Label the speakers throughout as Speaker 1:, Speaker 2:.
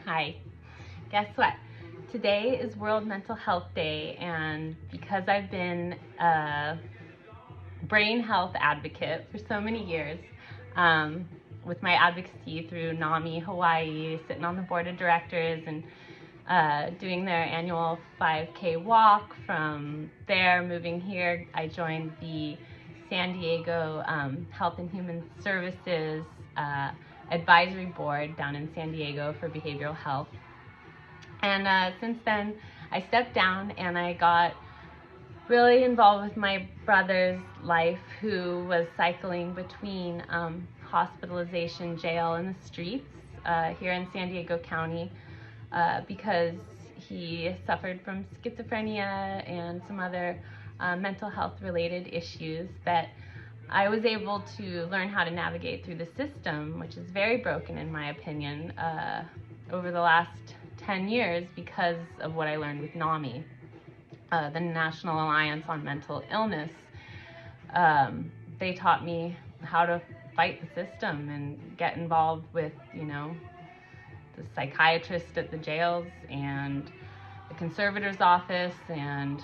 Speaker 1: Hi. Guess what? Today is World Mental Health Day, and because I've been a brain health advocate for so many years, with my advocacy through NAMI Hawaii, sitting on the board of directors and doing their annual 5K walk. From there, moving here, I joined the San Diego Health and Human Services Advisory Board down in San Diego for behavioral health. And since then, I stepped down and I got really involved with my brother's life, who was cycling between hospitalization, jail, and the streets here in San Diego County because he suffered from schizophrenia and some other mental health related issues that I was able to learn how to navigate through the system, which is very broken in my opinion, over the last 10 years because of what I learned with NAMI, the National Alliance on Mental Illness. They taught me how to fight the system and get involved with, the psychiatrist at the jails and the conservator's office and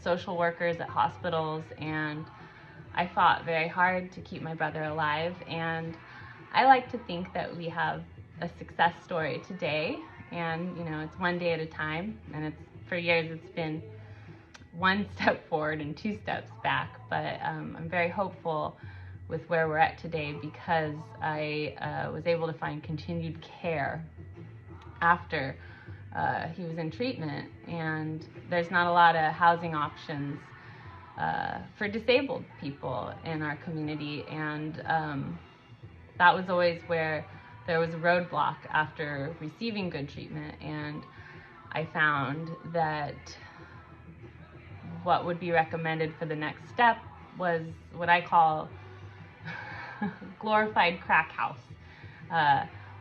Speaker 1: social workers at hospitals, and I fought very hard to keep my brother alive. And I like to think that we have a success story today, and it's one day at a time, and for years it's been one step forward and two steps back, but I'm very hopeful with where we're at today because I was able to find continued care after he was in treatment, and there's not a lot of housing options for disabled people in our community, and that was always where there was a roadblock after receiving good treatment. And I found that what would be recommended for the next step was what I call glorified crack house,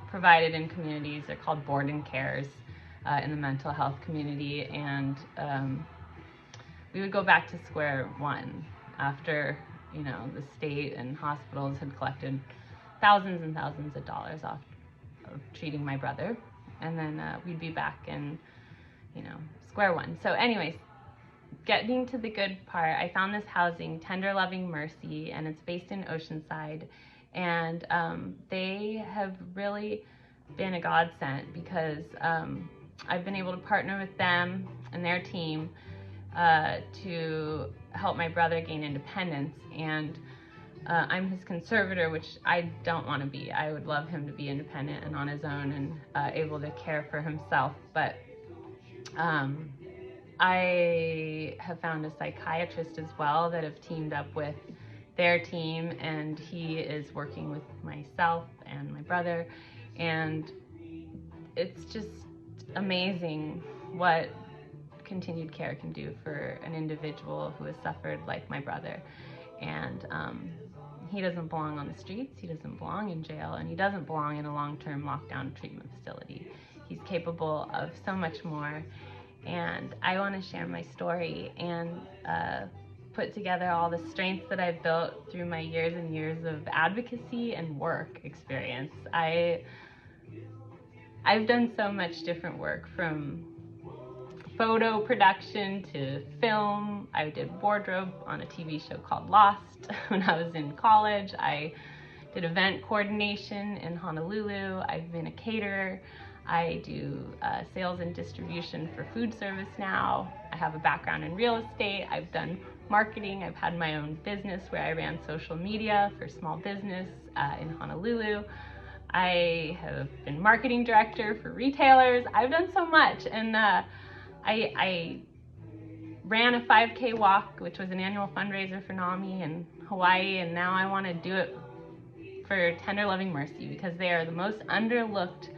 Speaker 1: provided in communities. They're called board and cares in the mental health community, and we would go back to square one after the state and hospitals had collected thousands and thousands of dollars off of treating my brother, and then we'd be back in square one. So anyways, getting to the good part, I found this housing, Tender Loving Mercy, and it's based in Oceanside, and they have really been a godsend because I've been able to partner with them and their team to help my brother gain independence. And I'm his conservator, which I don't want to be. I would love him to be independent and on his own and able to care for himself. But I have found a psychiatrist as well that have teamed up with their team, and he is working with myself and my brother, and it's just amazing what continued care can do for an individual who has suffered like my brother. And he doesn't belong on the streets, he doesn't belong in jail, and he doesn't belong in a long-term lockdown treatment facility. He's capable of so much more, and I want to share my story and put together all the strengths that I've built through my years and years of advocacy and work experience. I've done so much different work, from photo production to film. I did wardrobe on a TV show called Lost when I was in college. I did event coordination in Honolulu. I've been a caterer. I do sales and distribution for food service now. I have a background in real estate. I've done marketing. I've had my own business where I ran social media for small business in Honolulu. I have been marketing director for retailers. I've done so much, and I ran a 5K walk, which was an annual fundraiser for NAMI in Hawaii, and now I want to do it for Tender Loving Mercy because they are the most underlooked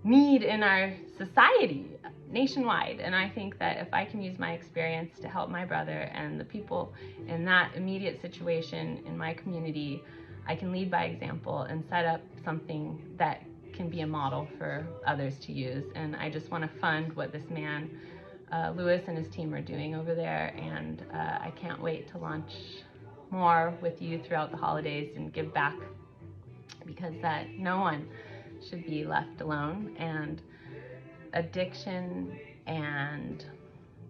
Speaker 1: need in our society nationwide. And I think that if I can use my experience to help my brother and the people in that immediate situation in my community, I can lead by example and set up something that can be a model for others to use. And I just want to fund what this man, Lewis, and his team are doing over there. And I can't wait to launch more with you throughout the holidays and give back, because that no one should be left alone, and addiction and,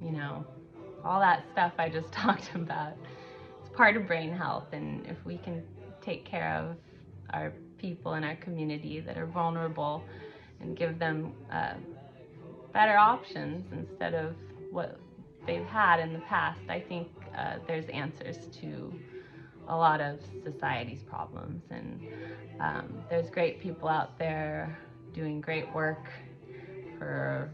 Speaker 1: you know, all that stuff I just talked about. It's part of brain health, and if we can take care of our people in our community that are vulnerable and give them better options instead of what they've had in the past, I think there's answers to a lot of society's problems. And there's great people out there doing great work for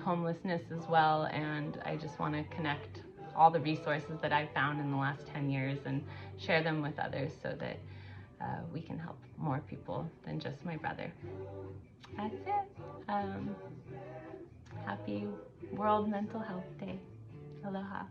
Speaker 1: homelessness as well, and I just want to connect all the resources that I've found in the last 10 years and share them with others so that we can help more people than just my brother. That's it. Happy World Mental Health Day. Aloha.